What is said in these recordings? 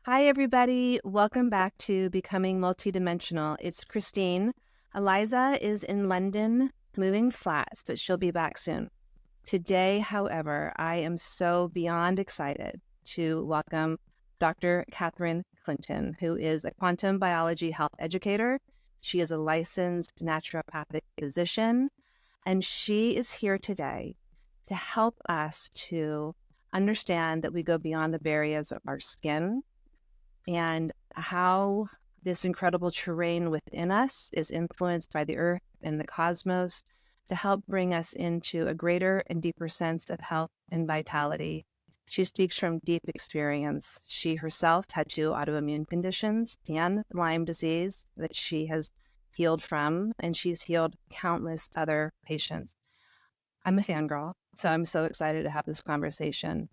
Hi, everybody. Welcome back to Becoming Multidimensional. It's Christine. Eliza is in London moving flats, but she'll be back soon. Today, however, I am so beyond excited to welcome Dr. Catherine Clinton, who is a quantum biology health educator. She is a licensed naturopathic physician, and she is here today to help us to understand that we go beyond the barriers of our skin and how this incredible terrain within us is influenced by the earth and the cosmos to help bring us into a greater and deeper sense of health and vitality. She speaks from deep experience. She herself had 2 autoimmune conditions and Lyme disease that she has healed from, and she's healed countless other patients. I'm a fangirl, so I'm so excited to have this conversation.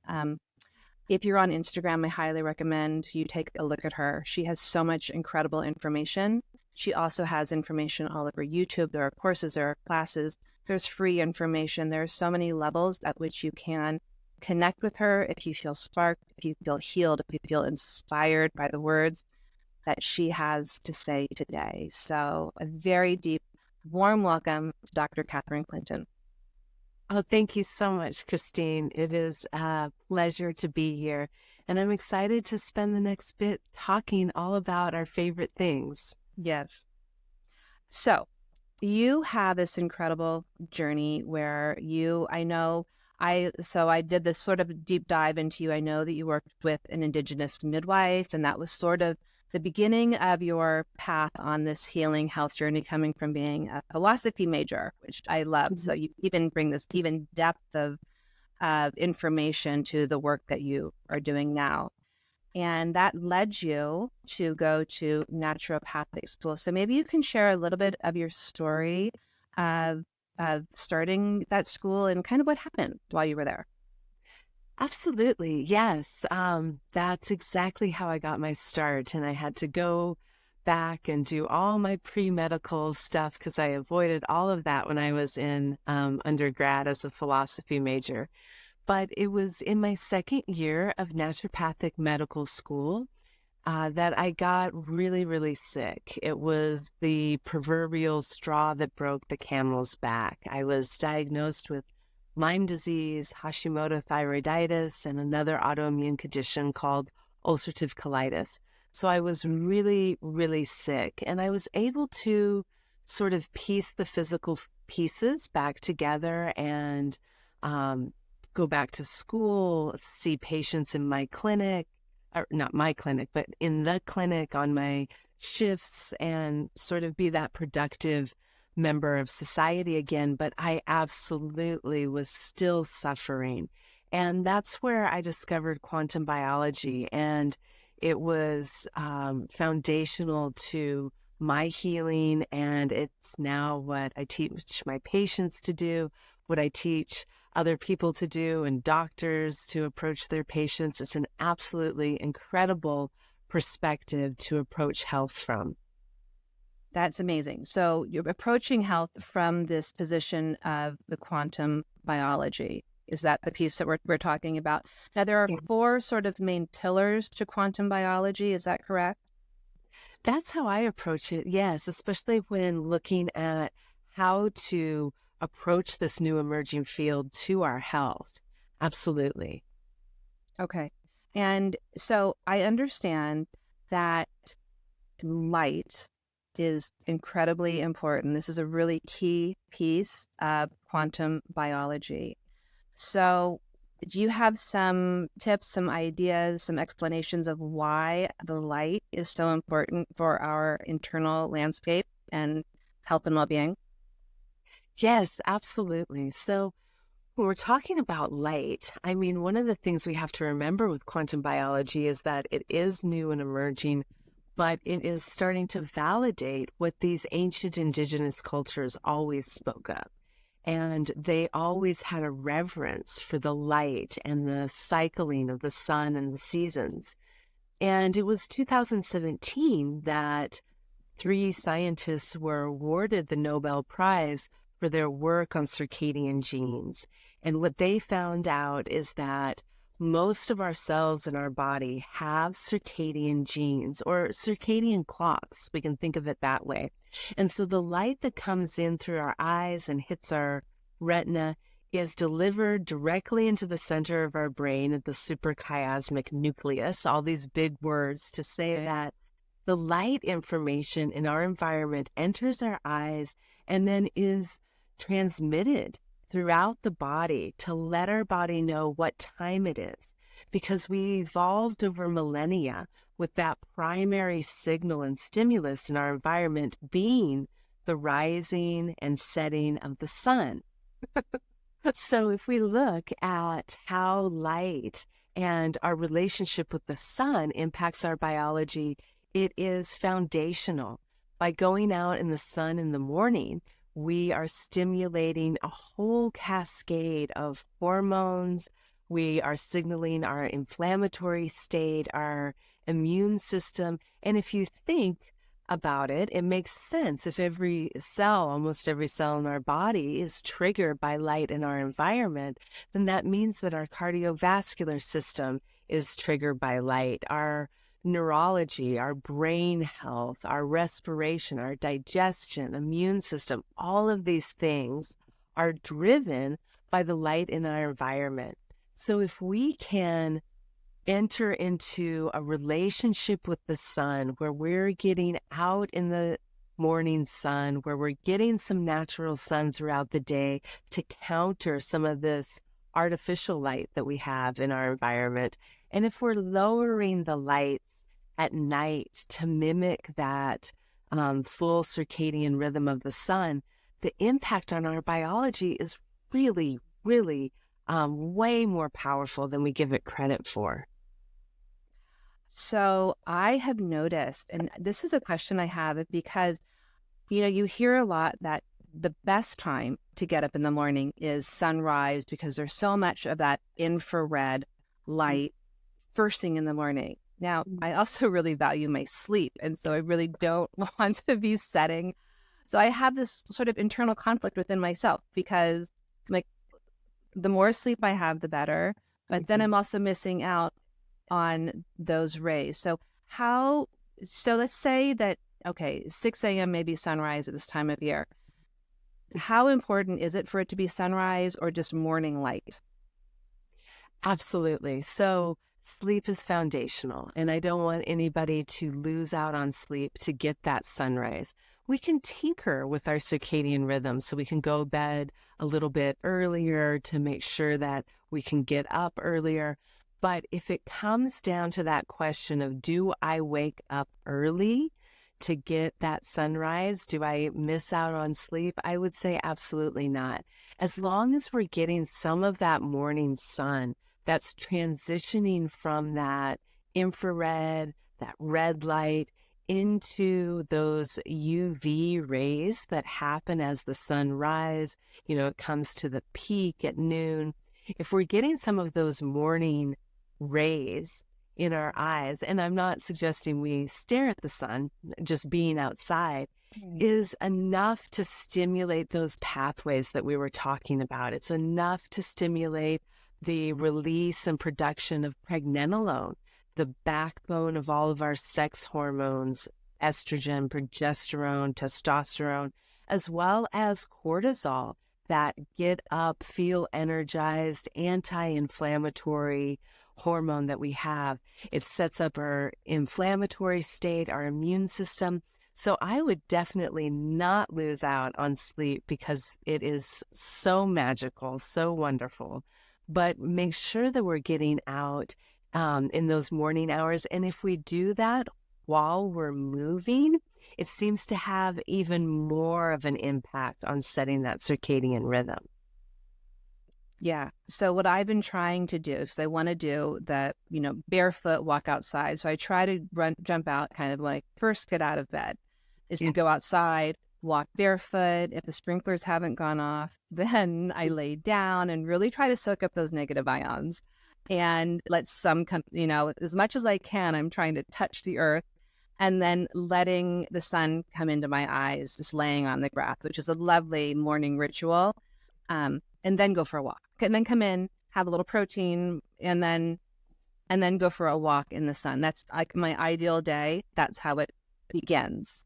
If you're on Instagram, I highly recommend you take a look at her. She has so much incredible information. She also has information all over YouTube. There are courses, there are classes, there's free information. There are so many levels at which you can connect with her if you feel sparked, if you feel healed, if you feel inspired by the words that she has to say today. So a very deep, warm welcome to Dr. Catherine Clinton. Oh, thank you so much, Christine. It is a pleasure to be here. And I'm excited to spend the next bit talking all about our favorite things. Yes. So you have this incredible journey where I did this sort of deep dive into you. I know that you worked with an Indigenous midwife, and that was sort of the beginning of your path on this healing health journey, coming from being a philosophy major, which I love. So you even bring this even depth of information to the work that you are doing now. And that led you to go to naturopathic school. So maybe you can share a little bit of your story of starting that school and kind of what happened while you were there. Absolutely. Yes. That's exactly how I got my start. And I had to go back and do all my pre-medical stuff because I avoided all of that when I was in undergrad as a philosophy major. But it was in my second year of naturopathic medical school that I got really, really sick. It was the proverbial straw that broke the camel's back. I was diagnosed with Lyme disease, Hashimoto thyroiditis, and another autoimmune condition called ulcerative colitis. So I was really, really sick, and I was able to sort of piece the physical pieces back together and go back to school, see patients in my clinic, or not my clinic, but in the clinic on my shifts, and sort of be that productive member of society again. But I absolutely was still suffering. And that's where I discovered quantum biology. And it was foundational to my healing. And it's now what I teach my patients to do, what I teach other people to do, and doctors to approach their patients. It's an absolutely incredible perspective to approach health from. That's amazing. So you're approaching health from this position of the quantum biology. Is that the piece that we're talking about? Now, there are 4 sort of main pillars to quantum biology. Is that correct? That's how I approach it, yes, especially when looking at how to approach this new emerging field to our health. Absolutely. Okay. And so I understand that light is incredibly important. This is a really key piece of quantum biology. So do you have some tips, some ideas, some explanations of why the light is so important for our internal landscape and health and well-being? Yes, absolutely. So when we're talking about light, I mean, one of the things we have to remember with quantum biology is that it is new and emerging, but it is starting to validate what these ancient indigenous cultures always spoke of. And they always had a reverence for the light and the cycling of the sun and the seasons. And it was 2017 that 3 scientists were awarded the Nobel Prize for their work on circadian genes. And what they found out is that most of our cells in our body have circadian genes or circadian clocks. We can think of it that way. And so the light that comes in through our eyes and hits our retina is delivered directly into the center of our brain at the suprachiasmatic nucleus, all these big words to say that the light information in our environment enters our eyes and then is transmitted throughout the body to let our body know what time it is. Because we evolved over millennia with that primary signal and stimulus in our environment being the rising and setting of the sun. So if we look at how light and our relationship with the sun impacts our biology, it is foundational. By going out in the sun in the morning, we are stimulating a whole cascade of hormones. We are signaling our inflammatory state, our immune system. And if you think about it, it makes sense. If every cell, almost every cell in our body is triggered by light in our environment, then that means that our cardiovascular system is triggered by light. Our neurology, our brain health, our respiration, our digestion, immune system, all of these things are driven by the light in our environment. So if we can enter into a relationship with the sun where we're getting out in the morning sun, where we're getting some natural sun throughout the day to counter some of this artificial light that we have in our environment. And if we're lowering the lights at night to mimic that full circadian rhythm of the sun, the impact on our biology is really, really way more powerful than we give it credit for. So I have noticed, and this is a question I have because, you hear a lot that the best time to get up in the morning is sunrise because there's so much of that infrared light first thing in the morning. Now, I also really value my sleep, and so I really don't want to be setting. So I have this sort of internal conflict within myself because, like, the more sleep I have, the better. But then I'm also missing out on those rays. So let's say that, okay, 6 a.m. maybe sunrise at this time of year. How important is it for it to be sunrise or just morning light? Absolutely. So sleep is foundational, and I don't want anybody to lose out on sleep to get that sunrise. We can tinker with our circadian rhythm so we can go to bed a little bit earlier to make sure that we can get up earlier. But if it comes down to that question of, do I wake up early to get that sunrise? Do I miss out on sleep? I would say absolutely not. As long as we're getting some of that morning sun that's transitioning from that infrared, that red light, into those UV rays that happen as the sun rises, it comes to the peak at noon. If we're getting some of those morning rays in our eyes, and I'm not suggesting we stare at the sun, just being outside is enough to stimulate those pathways that we were talking about. It's enough to stimulate the release and production of pregnenolone, the backbone of all of our sex hormones, estrogen, progesterone, testosterone, as well as cortisol, that get up, feel energized, anti-inflammatory hormone that we have. It sets up our inflammatory state, our immune system. So I would definitely not lose out on sleep because it is so magical, so wonderful. But make sure that we're getting out in those morning hours. And if we do that while we're moving, it seems to have even more of an impact on setting that circadian rhythm. Yeah. So what I've been trying to do, because I want to do the, barefoot walk outside. So I try to jump out kind of when I first get out of bed, is to go outside, walk barefoot. If the sprinklers haven't gone off, then I lay down and really try to soak up those negative ions and let some come, as much as I can, I'm trying to touch the earth and then letting the sun come into my eyes, just laying on the grass, which is a lovely morning ritual. And then go for a walk and then come in, have a little protein, and then go for a walk in the sun. That's like my ideal day. That's how it begins.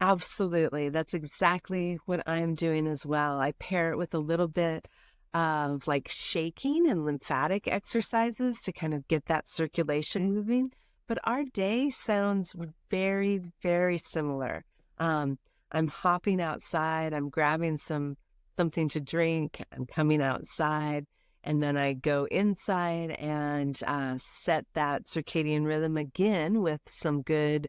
Absolutely. That's exactly what I'm doing as well. I pair it with a little bit of like shaking and lymphatic exercises to kind of get that circulation moving. But our day sounds very, very similar. Um, I'm hopping outside, I'm grabbing something to drink, I'm coming outside, and then I go inside and set that circadian rhythm again with some good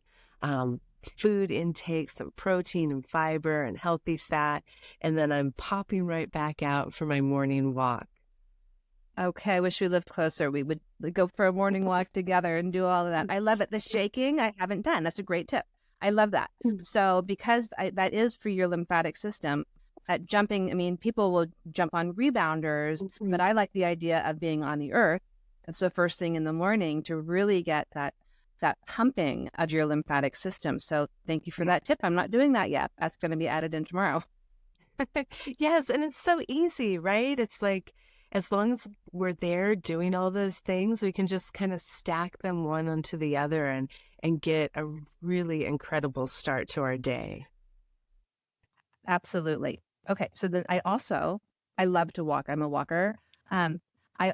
food intake, some protein and fiber and healthy fat. And then I'm popping right back out for my morning walk. Okay, I wish we lived closer. We would go for a morning walk together and do all of that. I love it. The shaking I haven't done. That's a great tip. I love that. So because that is for your lymphatic system, jumping, I mean, people will jump on rebounders, but I like the idea of being on the earth. And so first thing in the morning to really get that pumping of your lymphatic system. So thank you for that tip. I'm not doing that yet. That's going to be added in tomorrow. Yes, and it's so easy, right? It's like as long as we're there doing all those things, we can just kind of stack them one onto the other and get a really incredible start to our day. Absolutely. Okay. So then I love to walk. I'm a walker. I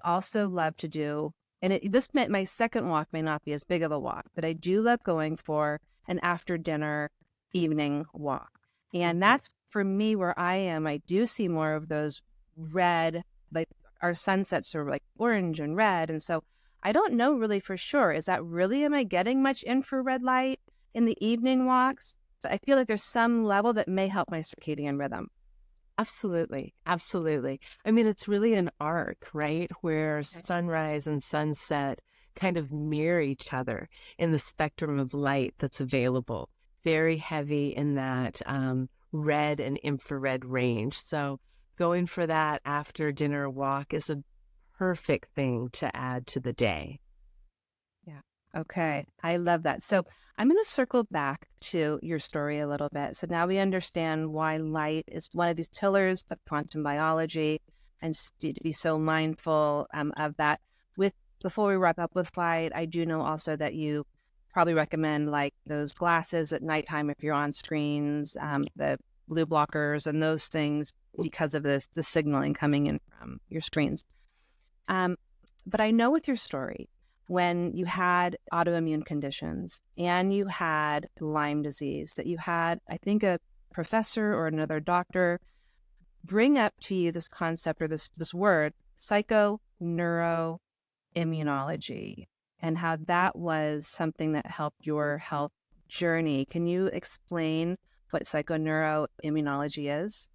also love to do, and this meant my second walk may not be as big of a walk, but I do love going for an after dinner evening walk. And that's for me where I am. I do see more of those red, like our sunsets are like orange and red. And so I don't know really for sure. Is that really, am I getting much infrared light in the evening walks? So I feel like there's some level that may help my circadian rhythm. Absolutely. Absolutely. I mean, it's really an arc, right? Where sunrise and sunset kind of mirror each other in the spectrum of light that's available. Very heavy in that red and infrared range. So going for that after dinner walk is a perfect thing to add to the day. Yeah. Okay. I love that. So I'm going to circle back to your story a little bit. So now we understand why light is one of these pillars of quantum biology and to be so mindful of that. Before we wrap up with light, I do know also that you probably recommend like those glasses at nighttime if you're on screens, the blue blockers and those things because of the signaling coming in from your screens. But I know with your story, when you had autoimmune conditions and you had Lyme disease, that you had, I think, a professor or another doctor bring up to you this concept or this word, psychoneuroimmunology, and how that was something that helped your health journey. Can you explain what psychoneuroimmunology is?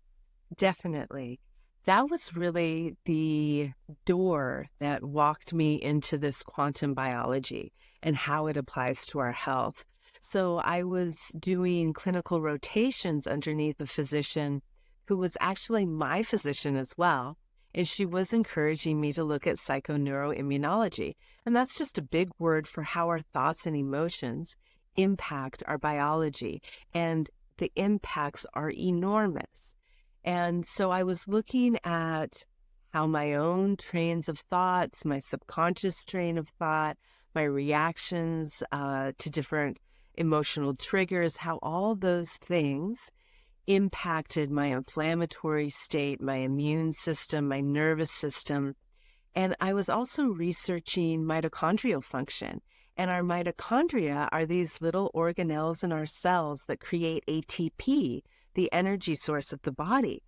Definitely. That was really the door that walked me into this quantum biology and how it applies to our health. So I was doing clinical rotations underneath a physician who was actually my physician as well. And she was encouraging me to look at psychoneuroimmunology. And that's just a big word for how our thoughts and emotions impact our biology. And the impacts are enormous. And so I was looking at how my own trains of thoughts, my subconscious train of thought, my reactions to different emotional triggers, how all those things impacted my inflammatory state, my immune system, my nervous system. And I was also researching mitochondrial function. And our mitochondria are these little organelles in our cells that create ATP, the energy source of the body.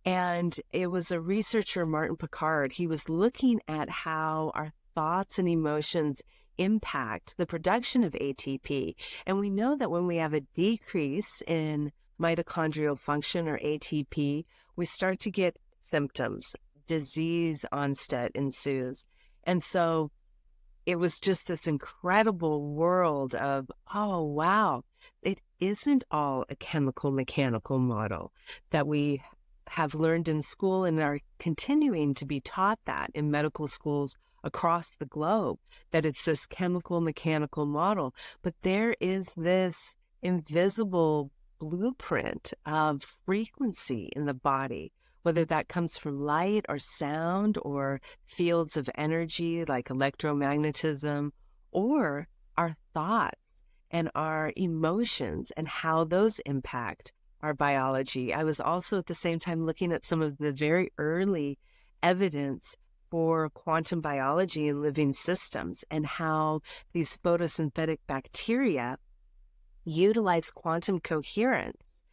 And it was a researcher, Martin Picard. He was looking at how our thoughts and emotions impact the production of ATP. And we know that when we have a decrease in mitochondrial function or ATP, we start to get symptoms, disease onset ensues. And so it was just this incredible world of, oh, wow, it isn't all a chemical mechanical model that we have learned in school and are continuing to be taught that in medical schools across the globe, that it's this chemical mechanical model. But there is this invisible blueprint of frequency in the body whether that comes from light or sound or fields of energy like electromagnetism, or our thoughts and our emotions and how those impact our biology. I was also at the same time looking at some of the very early evidence for quantum biology in living systems and how these photosynthetic bacteria utilize quantum coherence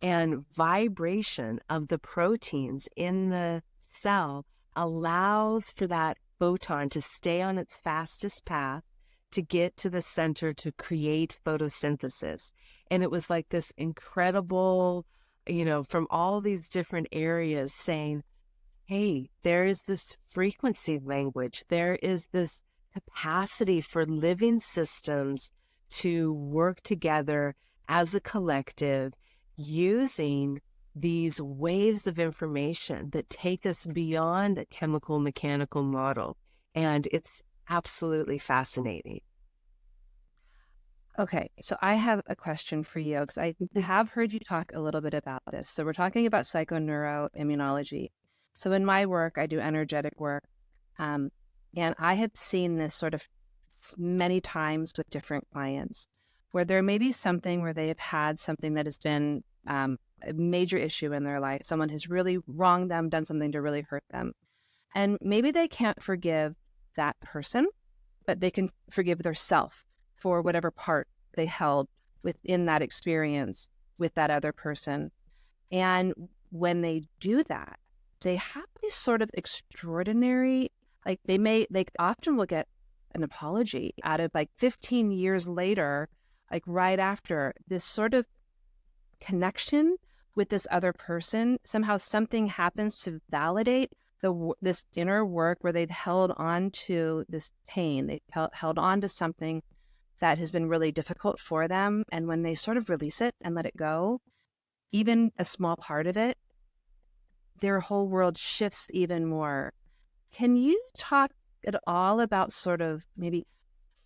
and vibration of the proteins in the cell allows for that photon to stay on its fastest path to get to the center to create photosynthesis. And it was like this incredible, from all these different areas saying, hey, there is this frequency language. There is this capacity for living systems to work together as a collective using these waves of information that take us beyond a chemical mechanical model. And it's absolutely fascinating. Okay, so I have a question for you because I have heard you talk a little bit about this. So we're talking about psychoneuroimmunology. So in my work, I do energetic work, and I have seen this sort of many times with different clients where there may be something where they have had something that has been a major issue in their life. Someone has really wronged them, done something to really hurt them. And maybe they can't forgive that person, but they can forgive their self for whatever part they held within that experience with that other person. And when they do that, they have these sort of extraordinary, they often will get an apology out of 15 years later, right after this sort of connection with this other person. Somehow something happens to validate this inner work where they've held on to this pain. They held on to something that has been really difficult for them. And when they sort of release it and let it go, even a small part of it, their whole world shifts even more. Can you talk at all about sort of maybe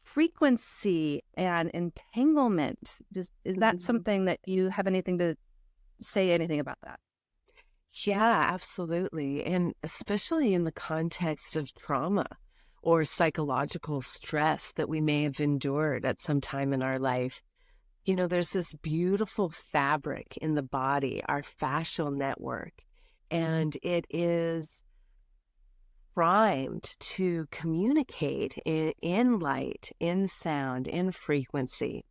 frequency and entanglement? Is that something that you have anything to say anything about that? Yeah, absolutely. And especially in the context of trauma or psychological stress that we may have endured at some time in our life. There's this beautiful fabric in the body, our fascial network, and it is primed to communicate in light, in sound, in frequency.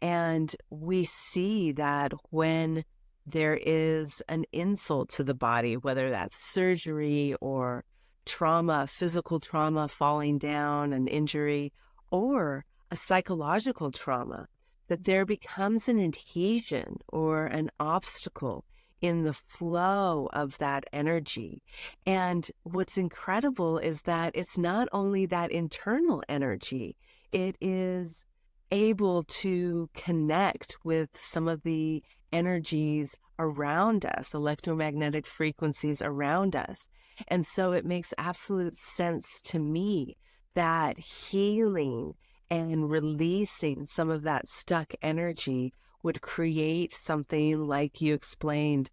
And we see that when there is an insult to the body, whether that's surgery or trauma, physical trauma, falling down, an injury, or a psychological trauma, that there becomes an adhesion or an obstacle in the flow of that energy. And what's incredible is that it's not only that internal energy, it is able to connect with some of the energies around us, electromagnetic frequencies around us. And so it makes absolute sense to me that healing and releasing some of that stuck energy would create something like you explained,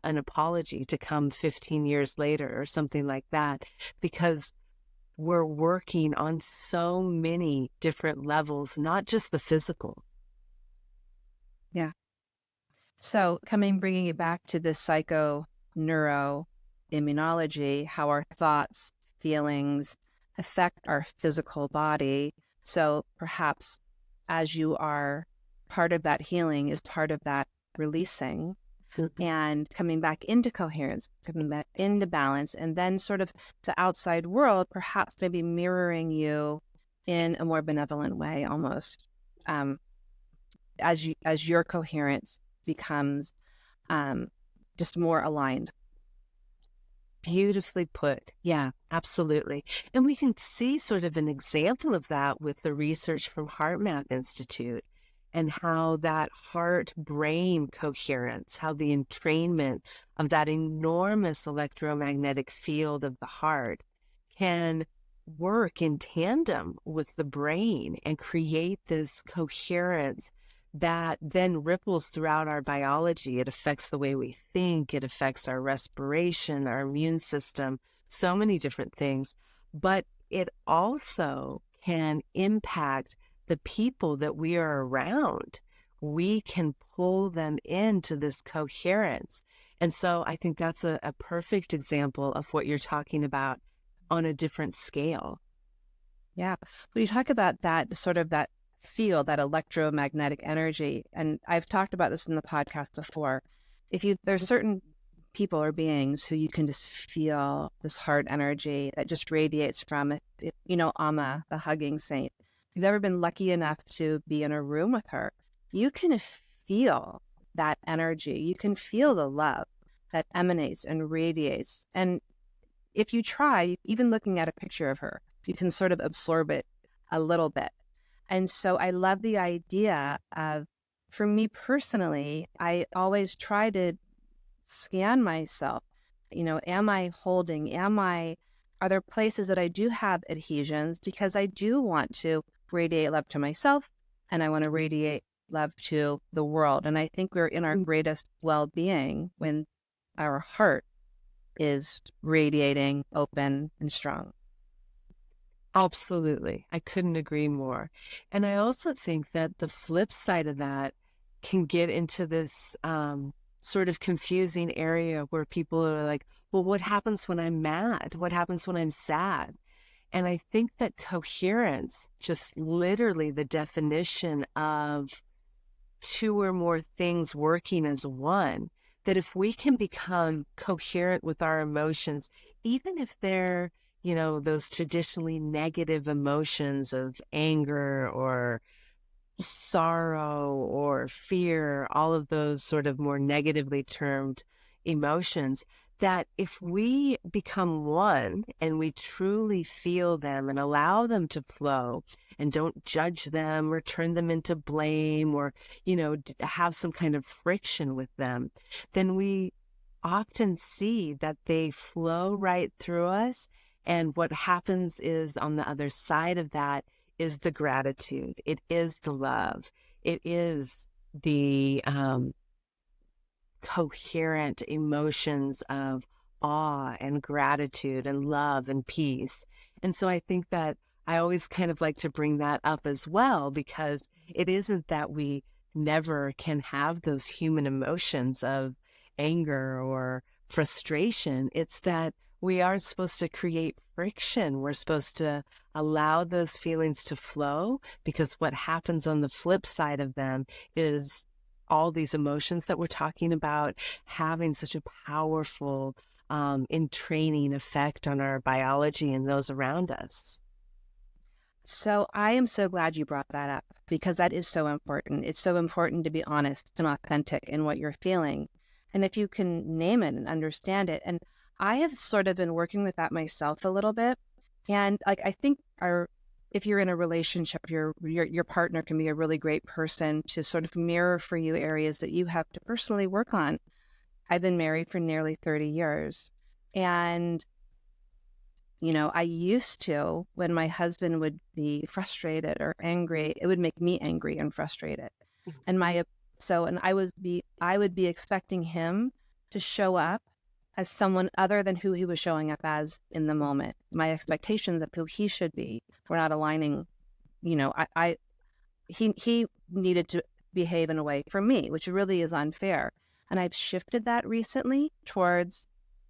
an apology to come 15 years later or something like that, because we're working on so many different levels, not just the physical. Yeah. So bringing it back to this psychoneuroimmunology, how our thoughts, feelings affect our physical body. So perhaps as you are part of that healing is part of that releasing and coming back into coherence, coming back into balance, and then sort of the outside world perhaps maybe mirroring you in a more benevolent way almost, as your coherence becomes just more aligned. Beautifully put. Yeah, absolutely. And we can see sort of an example of that with the research from HeartMath Institute and how that heart-brain coherence, how the entrainment of that enormous electromagnetic field of the heart can work in tandem with the brain and create this coherence that then ripples throughout our biology. It affects the way we think, it affects our respiration, our immune system, so many different things. But it also can impact the people that we are around. We can pull them into this coherence. And so I think that's a perfect example of what you're talking about on a different scale. Yeah. When you talk about that, sort of that field, that electromagnetic energy, and I've talked about this in the podcast before. There's certain people or beings who you can just feel this heart energy that just radiates from it. Amma, the hugging saint. If you've ever been lucky enough to be in a room with her, you can just feel that energy. You can feel the love that emanates and radiates. And if you try, even looking at a picture of her, you can sort of absorb it a little bit. And so I love the idea of, for me personally, I always try to scan myself. Am I holding? Are there places that I do have adhesions? Because I do want to radiate love to myself, and I want to radiate love to the world. And I think we're in our greatest well-being when our heart is radiating open and strong. Absolutely. I couldn't agree more. And I also think that the flip side of that can get into this sort of confusing area where people are like, well, what happens when I'm mad? What happens when I'm sad? And I think that coherence, just literally the definition of two or more things working as one, that if we can become coherent with our emotions, even if they're, those traditionally negative emotions of anger or sorrow or fear, all of those sort of more negatively termed emotions, that if we become one and we truly feel them and allow them to flow and don't judge them or turn them into blame or, have some kind of friction with them, then we often see that they flow right through us. And what happens is on the other side of that is the gratitude. It is the love. It is the coherent emotions of awe and gratitude and love and peace. And so I think that I always kind of like to bring that up as well, because it isn't that we never can have those human emotions of anger or frustration. It's that we aren't supposed to create friction. We're supposed to allow those feelings to flow, because what happens on the flip side of them is all these emotions that we're talking about having such a powerful entraining effect on our biology and those around us. So I am so glad you brought that up, because that is so important. It's so important to be honest and authentic in what you're feeling. And if you can name it and understand it. And I have sort of been working with that myself a little bit. And I think if you're in a relationship, your partner can be a really great person to sort of mirror for you areas that you have to personally work on. I've been married for nearly 30 years. And, I used to, when my husband would be frustrated or angry, it would make me angry and frustrated. And I would be expecting him to show up as someone other than who he was showing up as in the moment. My expectations of who he should be were not aligning. He needed to behave in a way for me, which really is unfair. And I've shifted that recently towards,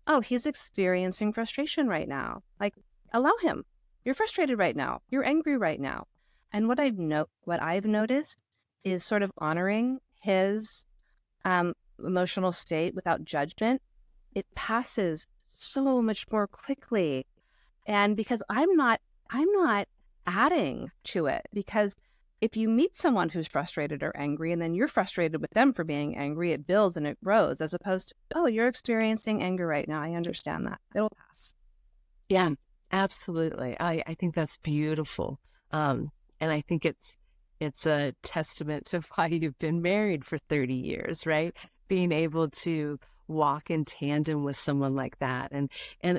oh, he's experiencing frustration right now. Like, allow him. You're frustrated right now. You're angry right now. And what I've noticed is sort of honoring his emotional state without judgment. It passes so much more quickly. And because I'm not adding to it, because if you meet someone who's frustrated or angry and then you're frustrated with them for being angry, it builds and it grows, as opposed to, oh, you're experiencing anger right now. I understand that. It'll pass. Yeah, absolutely. I think that's beautiful. And I think it's a testament to why you've been married for 30 years, right? Being able to walk in tandem with someone like that. And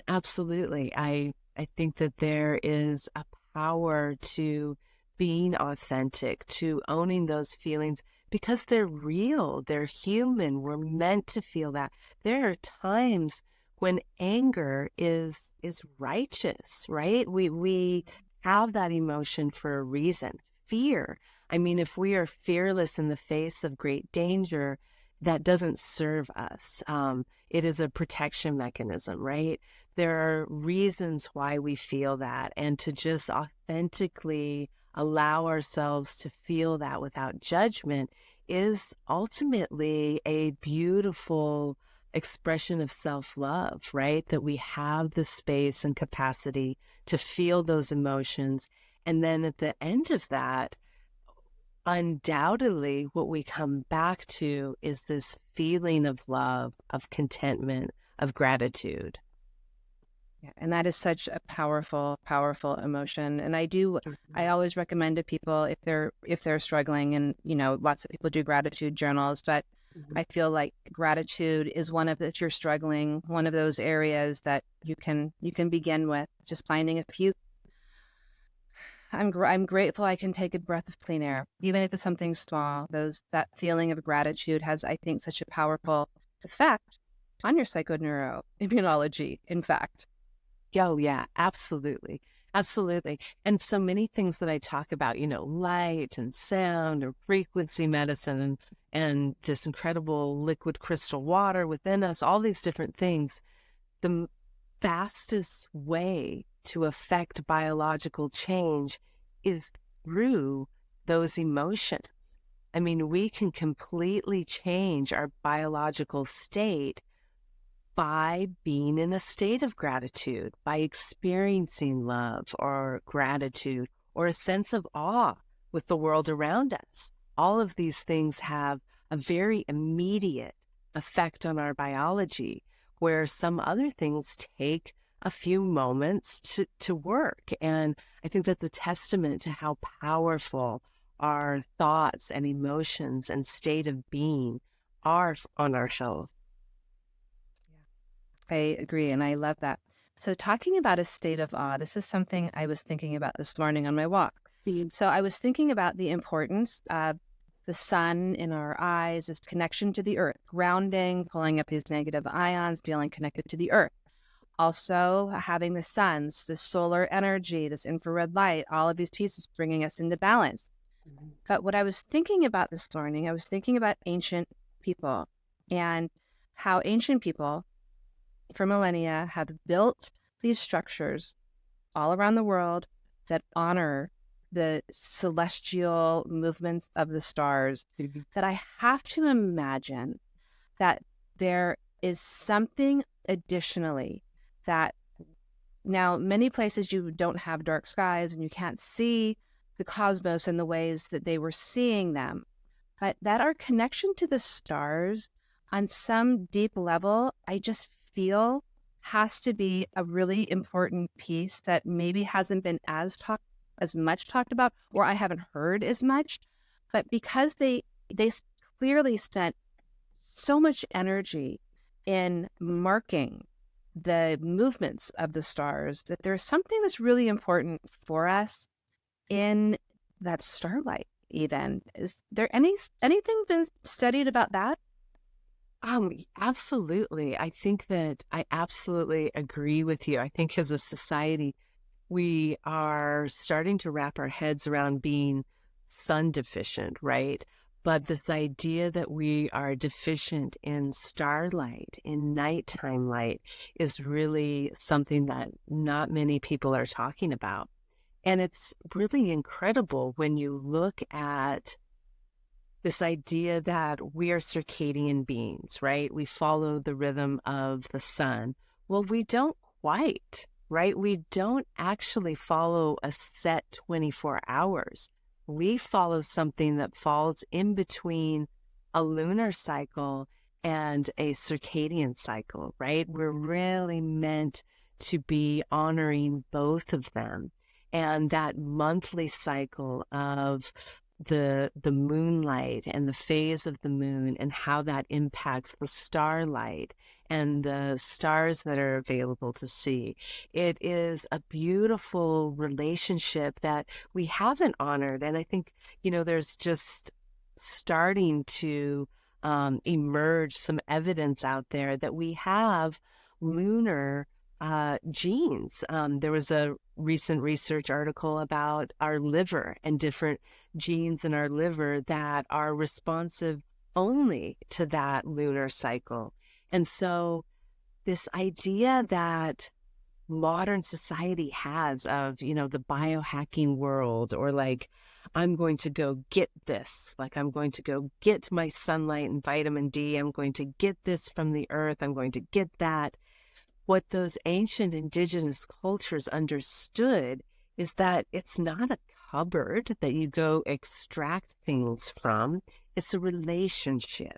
absolutely, I think that there is a power to being authentic, to owning those feelings because they're real, they're human. We're meant to feel that. There are times when anger is righteous, right? We have that emotion for a reason. Fear. I mean, if we are fearless in the face of great danger, that doesn't serve us. It is a protection mechanism, right? There are reasons why we feel that, and to just authentically allow ourselves to feel that without judgment is ultimately a beautiful expression of self-love, right? That we have the space and capacity to feel those emotions. And then at the end of that, undoubtedly, what we come back to is this feeling of love, of contentment, of gratitude. Yeah, and that is such a powerful, powerful emotion. And I always recommend to people if they're struggling, and lots of people do gratitude journals, but I feel like gratitude is if you're struggling, one of those areas that you can begin with just finding a few. I'm grateful I can take a breath of clean air, even if it's something small. That feeling of gratitude has, I think, such a powerful effect on your psychoneuroimmunology, in fact. Oh, yeah, absolutely. Absolutely. And so many things that I talk about, light and sound or frequency medicine and this incredible liquid crystal water within us, all these different things. The fastest way to affect biological change is through those emotions. I mean, we can completely change our biological state by being in a state of gratitude, by experiencing love or gratitude or a sense of awe with the world around us. All of these things have a very immediate effect on our biology, where some other things take a few moments to work. And I think that's a testament to how powerful our thoughts and emotions and state of being are on our health. I agree, and I love that. So talking about a state of awe, this is something I was thinking about this morning on my walk. So I was thinking about the importance of the sun in our eyes, this connection to the earth, grounding, pulling up these negative ions, feeling connected to the earth. Also having the suns, the solar energy, this infrared light, all of these pieces bringing us into balance. But what I was thinking about this morning, I was thinking about ancient people and how ancient people for millennia have built these structures all around the world that honor the celestial movements of the stars, that I have to imagine that there is something additionally that now many places you don't have dark skies and you can't see the cosmos in the ways that they were seeing them, but that our connection to the stars on some deep level, I just feel has to be a really important piece that maybe hasn't been as much talked about, or I haven't heard as much. But because they clearly spent so much energy in marking the movements of the stars, that there's something that's really important for us in that starlight. Even is there anything been studied about that? Absolutely. I think that I absolutely agree with you. I think as a society, we are starting to wrap our heads around being sun deficient, right? But this idea that we are deficient in starlight, in nighttime light, is really something that not many people are talking about. And it's really incredible when you look at this idea that we are circadian beings, right? We follow the rhythm of the sun. Well, we don't quite, right? We don't actually follow a set 24 hours. We follow something that falls in between a lunar cycle and a circadian cycle, right? We're really meant to be honoring both of them. And that monthly cycle of the moonlight and the phase of the moon and how that impacts the starlight and the stars that are available to see. It is a beautiful relationship that we haven't honored. And I think, there's just starting to emerge some evidence out there that we have lunar genes. There was a recent research article about our liver and different genes in our liver that are responsive only to that lunar cycle. And so this idea that modern society has of, the biohacking world, or like, I'm going to go get this, like I'm going to go get my sunlight and vitamin D, I'm going to get this from the earth, I'm going to get that. What those ancient indigenous cultures understood is that it's not a cupboard that you go extract things from. It's a relationship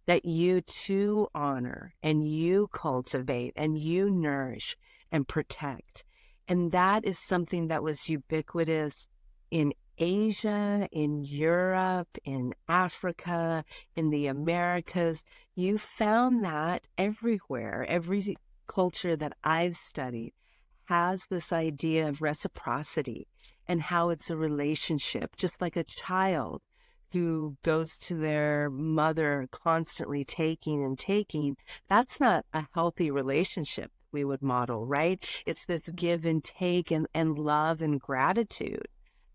that you too honor and you cultivate and you nourish and protect. And that is something that was ubiquitous in Asia, in Europe, in Africa, in the Americas. You found that everywhere. Every culture that I've studied has this idea of reciprocity and how it's a relationship, just like a child who goes to their mother constantly taking and taking. That's not a healthy relationship we would model, right? It's this give and take and love and gratitude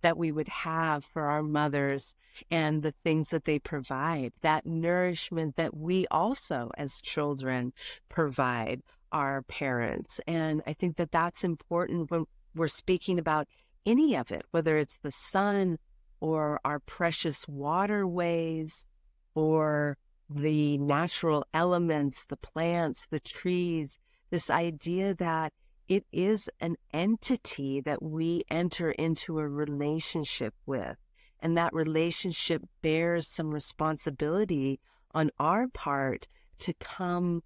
that we would have for our mothers and the things that they provide, that nourishment that we also as children provide our parents. And I think that that's important when we're speaking about any of it, whether it's the sun or our precious waterways or the natural elements, the plants, the trees, this idea that it is an entity that we enter into a relationship with. And that relationship bears some responsibility on our part to come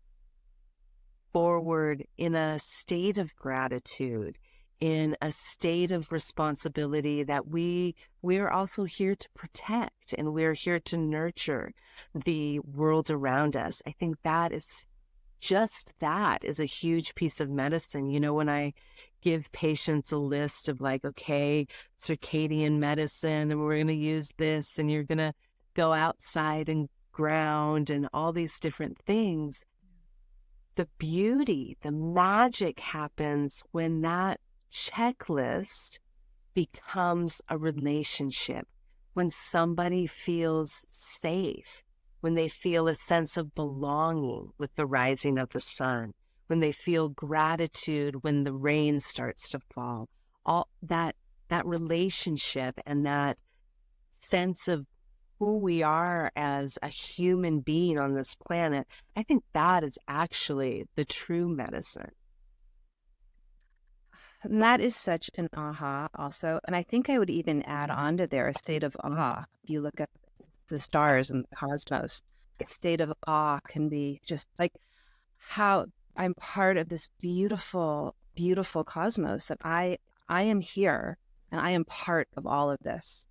forward in a state of gratitude, in a state of responsibility that we are also here to protect, and we're here to nurture the world around us. I think that is a huge piece of medicine. When I give patients a list of like, okay, circadian medicine, and we're going to use this, and you're going to go outside and ground and all these different things, the beauty, the magic happens when that checklist becomes a relationship, when somebody feels safe, when they feel a sense of belonging with the rising of the sun, when they feel gratitude when the rain starts to fall. All that relationship and that sense of who we are as a human being on this planet, I think that is actually the true medicine. And that is such an aha also. And I think I would even add on to there a state of awe. If you look at the stars and the cosmos, a state of awe can be just like how I'm part of this beautiful, beautiful cosmos, that I am here and I am part of all of this.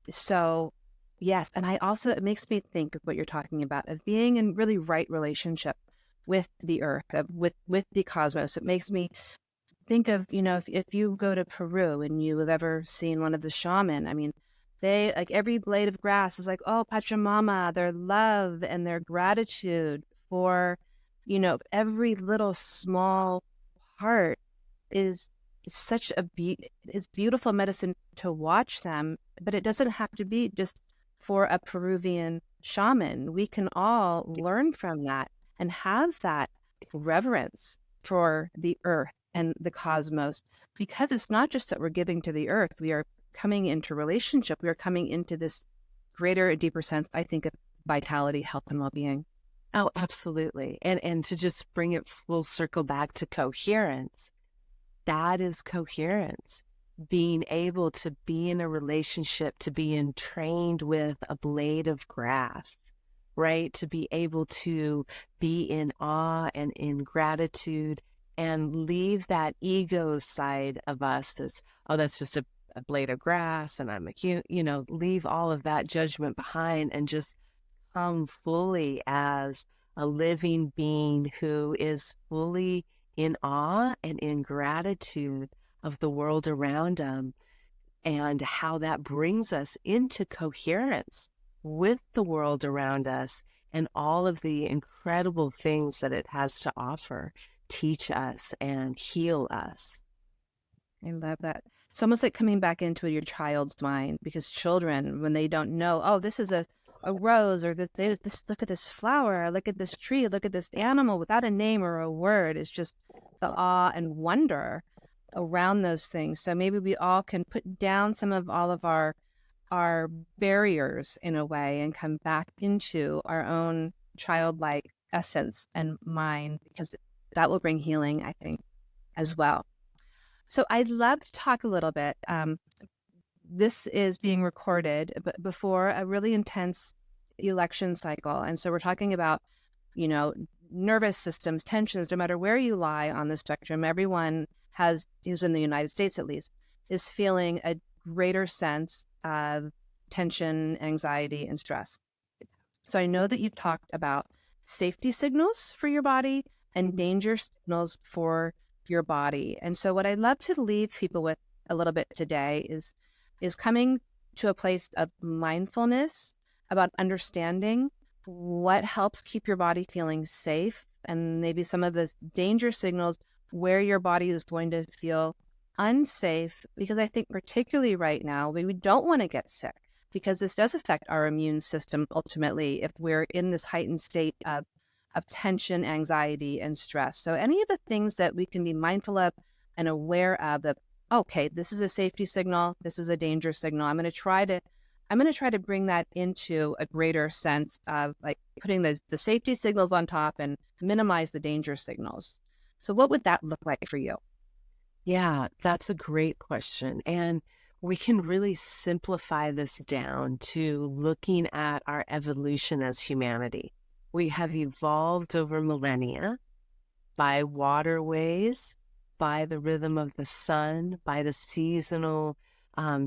So yes, and it makes me think of what you're talking about, of being in really right relationship with the earth, with the cosmos. It makes me think of, if you go to Peru and you have ever seen one of the shaman, I mean, they, like, every blade of grass is like, oh, Pachamama, their love and their gratitude for, every little small part is such it's beautiful medicine to watch them. But it doesn't have to be just for a Peruvian shaman. We can all learn from that and have that reverence for the earth and the cosmos, because it's not just that we're giving to the earth. We are coming into relationship. We are coming into this greater, deeper sense, I think, of vitality, health, and well-being. Oh, absolutely. And to just bring it full circle back to coherence, that is coherence. Being able to be in a relationship, to be entrained with a blade of grass, right? To be able to be in awe and in gratitude and leave that ego side of us as, oh, that's just a a blade of grass and I'm a leave all of that judgment behind and just come fully as a living being who is fully in awe and in gratitude of the world around them, and how that brings us into coherence with the world around us and all of the incredible things that it has to offer, teach us and heal us. I love that. It's almost like coming back into your child's mind, because children, when they don't know, oh, this is a rose, or this, look at this flower, look at this tree, look at this animal without a name or a word, it's just the awe and wonder around those things. So maybe we all can put down some of all of our barriers in a way and come back into our own childlike essence and mind, because that will bring healing, I think, as well. So I'd love to talk a little bit. This is being recorded before a really intense election cycle. And so we're talking about, nervous systems, tensions, no matter where you lie on the spectrum, everyone who's in the United States at least, is feeling a greater sense of tension, anxiety, and stress. So I know that you've talked about safety signals for your body and danger signals for your body. And so what I'd love to leave people with a little bit today is coming to a place of mindfulness about understanding what helps keep your body feeling safe, and maybe some of the danger signals where your body is going to feel unsafe, because I think particularly right now, we don't want to get sick, because this does affect our immune system ultimately if we're in this heightened state of tension, anxiety, and stress. So any of the things that we can be mindful of and aware of, that, okay, this is a safety signal, this is a danger signal. I'm going to try to bring that into a greater sense of like putting the safety signals on top and minimize the danger signals. So what would that look like for you? Yeah, that's a great question. And we can really simplify this down to looking at our evolution as humanity. We have evolved over millennia by waterways, by the rhythm of the sun, by the seasonal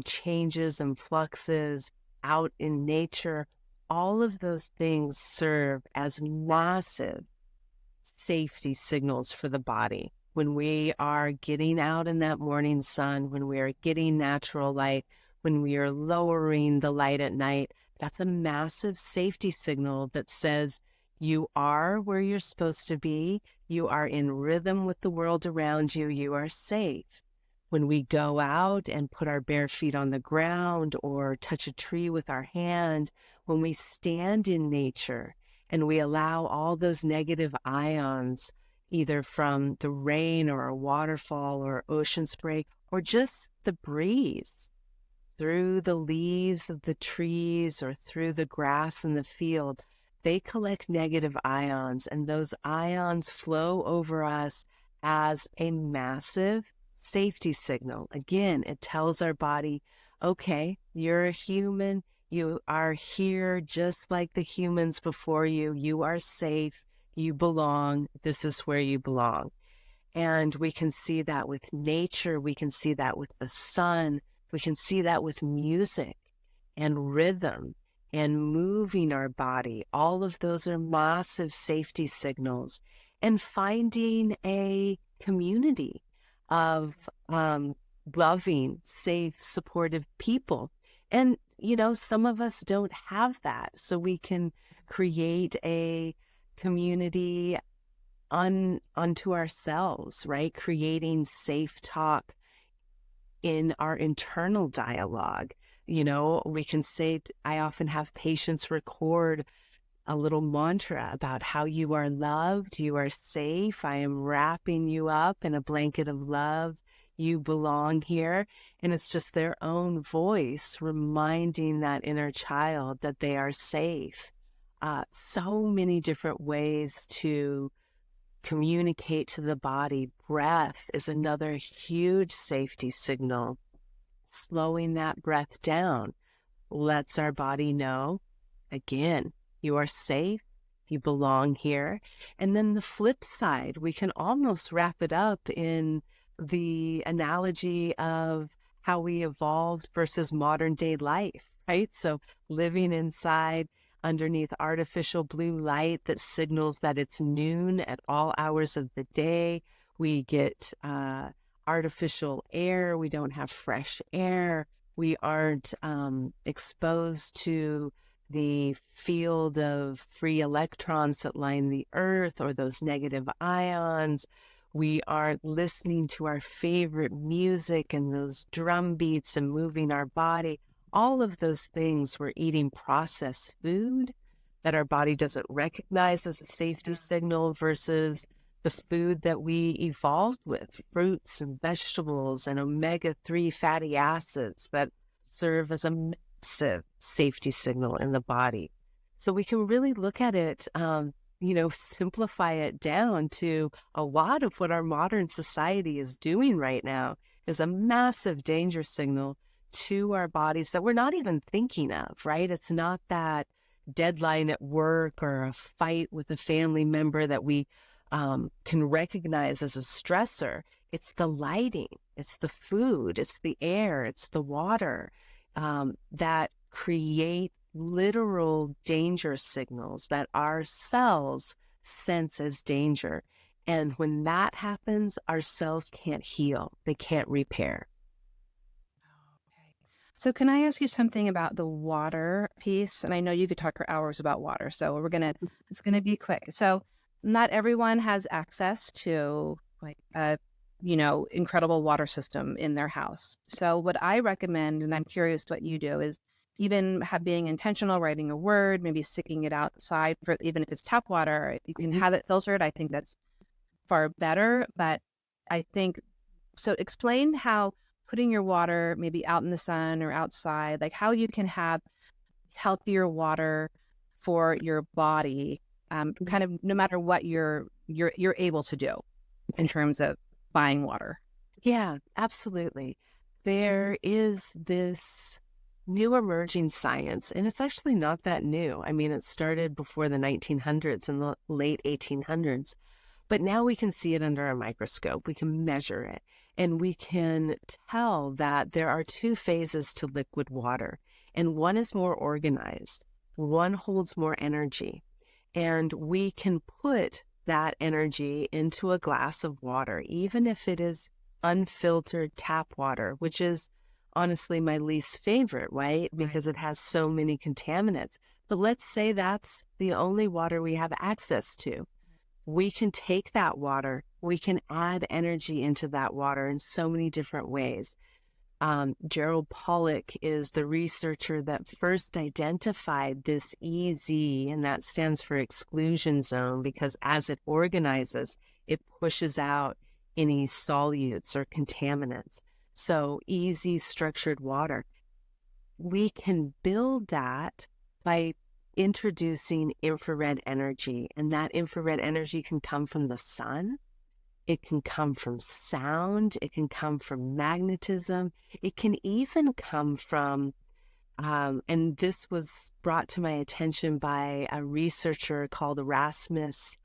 changes and fluxes out in nature. All of those things serve as massive safety signals for the body. When we are getting out in that morning sun, when we are getting natural light, when we are lowering the light at night, that's a massive safety signal that says you are where you're supposed to be, you are in rhythm with the world around you, you are safe. When we go out and put our bare feet on the ground or touch a tree with our hand, when we stand in nature and we allow all those negative ions, either from the rain or a waterfall or ocean spray, or just the breeze through the leaves of the trees or through the grass in the field, they collect negative ions, and those ions flow over us as a massive safety signal. Again, it tells our body, okay, you're a human, you are here just like the humans before you, you are safe, you belong, this is where you belong. And we can see that with nature, we can see that with the sun, we can see that with music and rhythm and moving our body. All of those are massive safety signals. And finding a community of loving, safe, supportive people. And, some of us don't have that. So we can create a community unto ourselves, right? Creating safe talk in our internal dialogue. We can say, I often have patients record a little mantra about how you are loved, you are safe, I am wrapping you up in a blanket of love, you belong here. And it's just their own voice reminding that inner child that they are safe. So many different ways to communicate to the body. Breath is another huge safety signal. Slowing that breath down lets our body know, again, you are safe, you belong here. And then the flip side, we can almost wrap it up in the analogy of how we evolved versus modern day life, right? So living inside underneath artificial blue light that signals that it's noon at all hours of the day. We get artificial air. We don't have fresh air. We aren't exposed to the field of free electrons that line the earth or those negative ions. We aren't listening to our favorite music and those drum beats and moving our body. All of those things, we're eating processed food that our body doesn't recognize as a safety signal versus the food that we evolved with, fruits and vegetables and omega-3 fatty acids that serve as a massive safety signal in the body. So we can really look at it, simplify it down to a lot of what our modern society is doing right now is a massive danger signal to our bodies that we're not even thinking of, right? It's not that deadline at work or a fight with a family member that we can recognize as a stressor. It's the lighting, it's the food, it's the air, it's the water that create literal danger signals that our cells sense as danger. And when that happens, our cells can't heal, they can't repair. So can I ask you something about the water piece? And I know you could talk for hours about water, so it's gonna be quick. So not everyone has access to like a, incredible water system in their house. So what I recommend, and I'm curious what you do, is even being intentional, writing a word, maybe sticking it outside for even if it's tap water, if you can have it filtered, I think that's far better. But I think so. Explain how putting your water maybe out in the sun or outside, like how you can have healthier water for your body, kind of no matter what you're able to do in terms of buying water. Yeah, absolutely. There is this new emerging science, and it's actually not that new. I mean, it started before the 1900s and the late 1800s. But now we can see it under a microscope. We can measure it, and we can tell that there are two phases to liquid water, and one is more organized. One holds more energy, and we can put that energy into a glass of water, even if it is unfiltered tap water, which is honestly my least favorite, right? Because it has so many contaminants. But let's say that's the only water we have access to. We can take that water, we can add energy into that water in so many different ways. Gerald Pollack is the researcher that first identified this EZ, and that stands for exclusion zone, because as it organizes, it pushes out any solutes or contaminants. So EZ structured water. We can build that by introducing infrared energy, and that infrared energy can come from the sun, it can come from sound, it can come from magnetism, it can even come from and this was brought to my attention by a researcher called Erasmus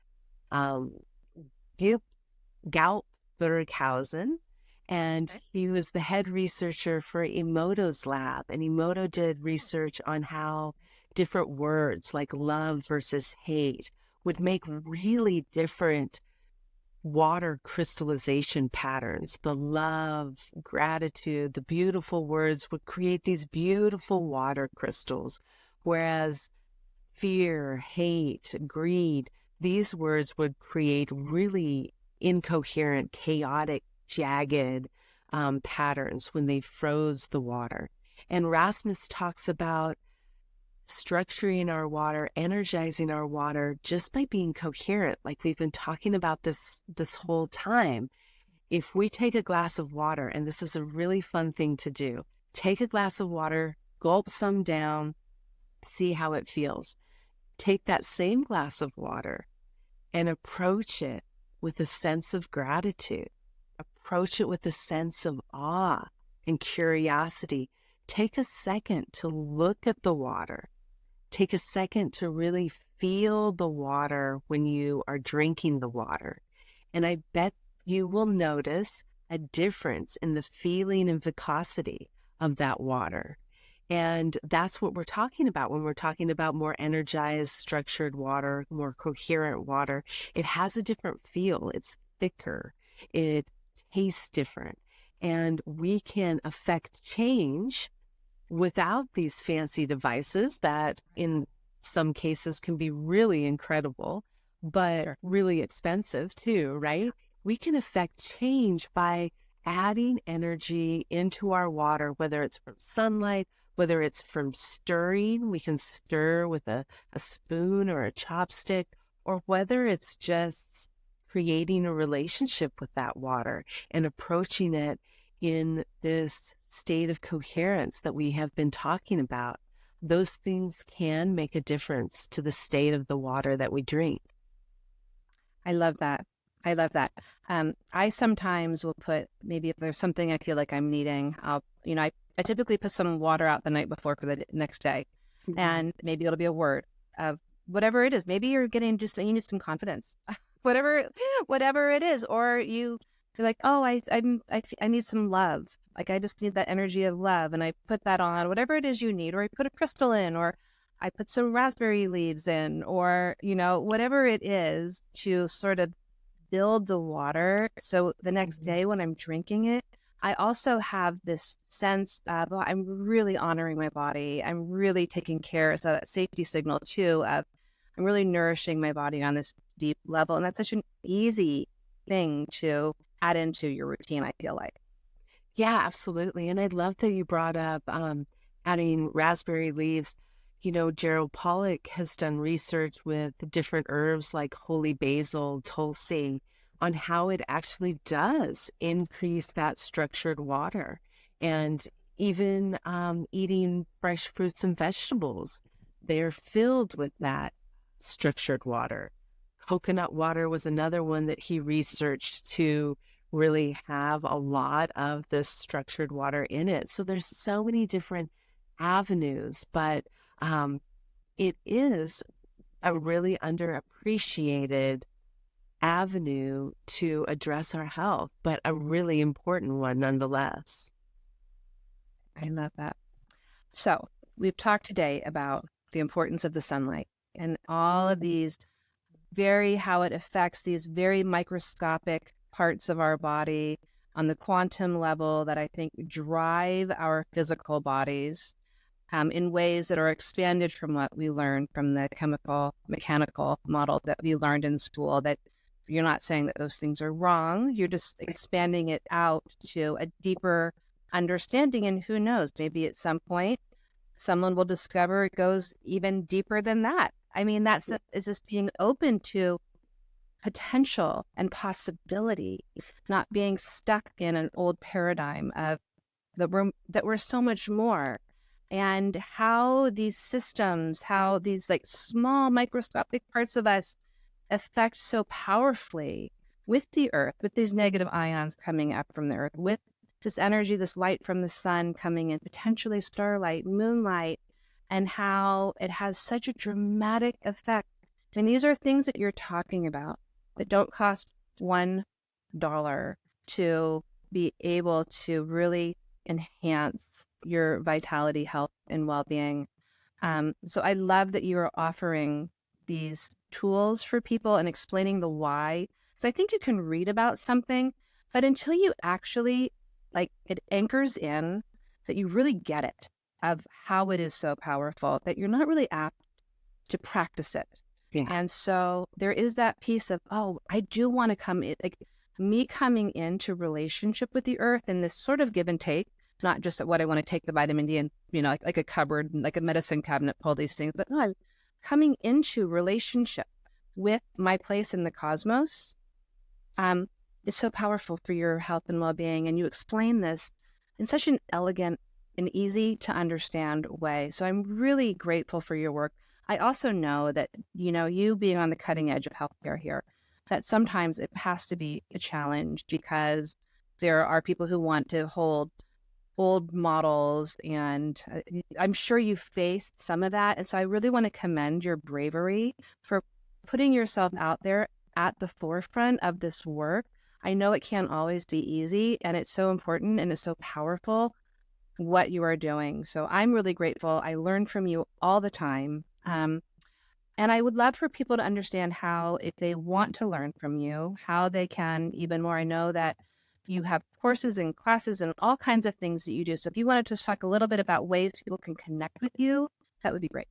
Gaupberghausen, and he was the head researcher for Emoto's lab, and Emoto did research on how different words like love versus hate would make really different water crystallization patterns. The love, gratitude, the beautiful words would create these beautiful water crystals, whereas fear, hate, greed, these words would create really incoherent, chaotic, jagged patterns when they froze the water. And Rasmus talks about structuring our water, energizing our water just by being coherent, like we've been talking about this whole time. If we take a glass of water, and this is a really fun thing to do, take a glass of water, gulp some down, see how it feels. Take that same glass of water and approach it with a sense of gratitude. Approach it with a sense of awe and curiosity. Take a second to look at the water. Take a second to really feel the water when you are drinking the water. And I bet you will notice a difference in the feeling and viscosity of that water. And that's what we're talking about when we're talking about more energized, structured water, more coherent water. It has a different feel. It's thicker. It tastes different. And we can affect change without these fancy devices that in some cases can be really incredible, but really expensive too, right? We can affect change by adding energy into our water, whether it's from sunlight, whether it's from stirring, we can stir with a spoon or a chopstick, or whether it's just creating a relationship with that water and approaching it in this state of coherence that we have been talking about. Those things can make a difference to the state of the water that we drink. I love that. I love that. I sometimes will put, maybe if there's something I feel like I'm needing, I typically put some water out the night before for the next day. Mhm. And maybe it'll be a word of whatever it is. Maybe you're getting you need some confidence, whatever it is. Or you feel like, oh, I need some love. Like I just need that energy of love. And I put that on, whatever it is you need, or I put a crystal in, or I put some raspberry leaves in, or, whatever it is to sort of build the water. So the next day when I'm drinking it, I also have this sense of, oh, I'm really honoring my body. I'm really taking care. So that safety signal too of I'm really nourishing my body on this deep level. And that's such an easy thing to add into your routine, I feel like. Yeah, absolutely. And I love that you brought up adding raspberry leaves. Gerald Pollack has done research with different herbs like holy basil, tulsi, on how it actually does increase that structured water. And even eating fresh fruits and vegetables, they're filled with that structured water. Coconut water was another one that he researched to really have a lot of this structured water in it. So there's so many different avenues, but it is a really underappreciated avenue to address our health, but a really important one nonetheless. I love that. So we've talked today about the importance of the sunlight and all of these how it affects these very microscopic parts of our body on the quantum level that I think drive our physical bodies in ways that are expanded from what we learned from the mechanical model that we learned in school. That you're not saying that those things are wrong. You're just expanding it out to a deeper understanding. And who knows, maybe at some point, someone will discover it goes even deeper than that. I mean, is just being open to potential and possibility, not being stuck in an old paradigm of that we're so much more, and how these systems, how these like small microscopic parts of us affect so powerfully with the earth, with these negative ions coming up from the earth, with this energy, this light from the sun coming in, potentially starlight, moonlight, and how it has such a dramatic effect. I mean, these are things that you're talking about that don't cost $1 to be able to really enhance your vitality, health, and well-being. So I love that you are offering these tools for people and explaining the why. So I think you can read about something, but until you actually it anchors in that you really get it of how it is so powerful that you're not really apt to practice it. Yeah. And so there is that piece of, oh, I do want to come in, like me coming into relationship with the earth and this sort of give and take, not just what I want to take the vitamin D and, like a cupboard, like a medicine cabinet, pull these things, but no, I'm coming into relationship with my place in the cosmos. Is so powerful for your health and well-being. And you explain this in such an elegant and easy to understand way. So I'm really grateful for your work. I also know that, you being on the cutting edge of healthcare here, that sometimes it has to be a challenge because there are people who want to hold old models. And I'm sure you faced some of that. And so I really want to commend your bravery for putting yourself out there at the forefront of this work. I know it can't always be easy, and it's so important and it's so powerful what you are doing. So I'm really grateful. I learn from you all the time. And I would love for people to understand how, if they want to learn from you, how they can even more. I know that you have courses and classes and all kinds of things that you do. So if you wanted to just talk a little bit about ways people can connect with you, that would be great.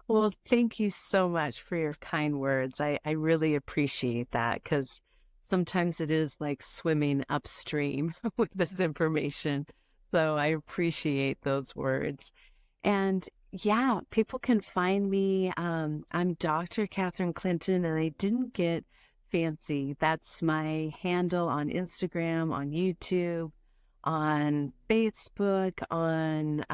Well, thank you so much for your kind words. I really appreciate that because sometimes it is like swimming upstream with this information. So I appreciate those words. And yeah, people can find me. I'm Dr. Catherine Clinton, and I didn't get fancy. That's my handle on Instagram, on YouTube, on Facebook, on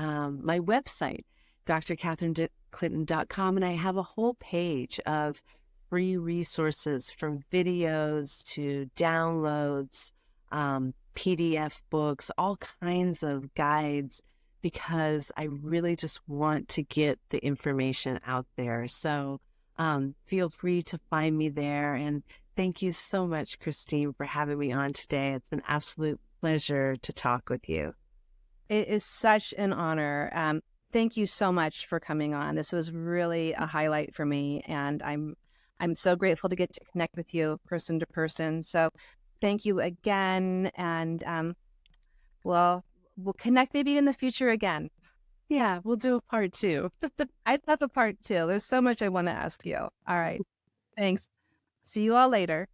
my website, drcatherineclinton.com. And I have a whole page of free resources from videos to downloads, PDF books, all kinds of guides, because I really just want to get the information out there. So feel free to find me there. And thank you so much, Christine, for having me on today. It's an absolute pleasure to talk with you. It is such an honor. Thank you so much for coming on. This was really a highlight for me, and I'm so grateful to get to connect with you person to person. So thank you again, and well, we'll connect maybe in the future again. Yeah, we'll do a part two. I'd love a part two. There's so much I want to ask you. All right. Thanks. See you all later.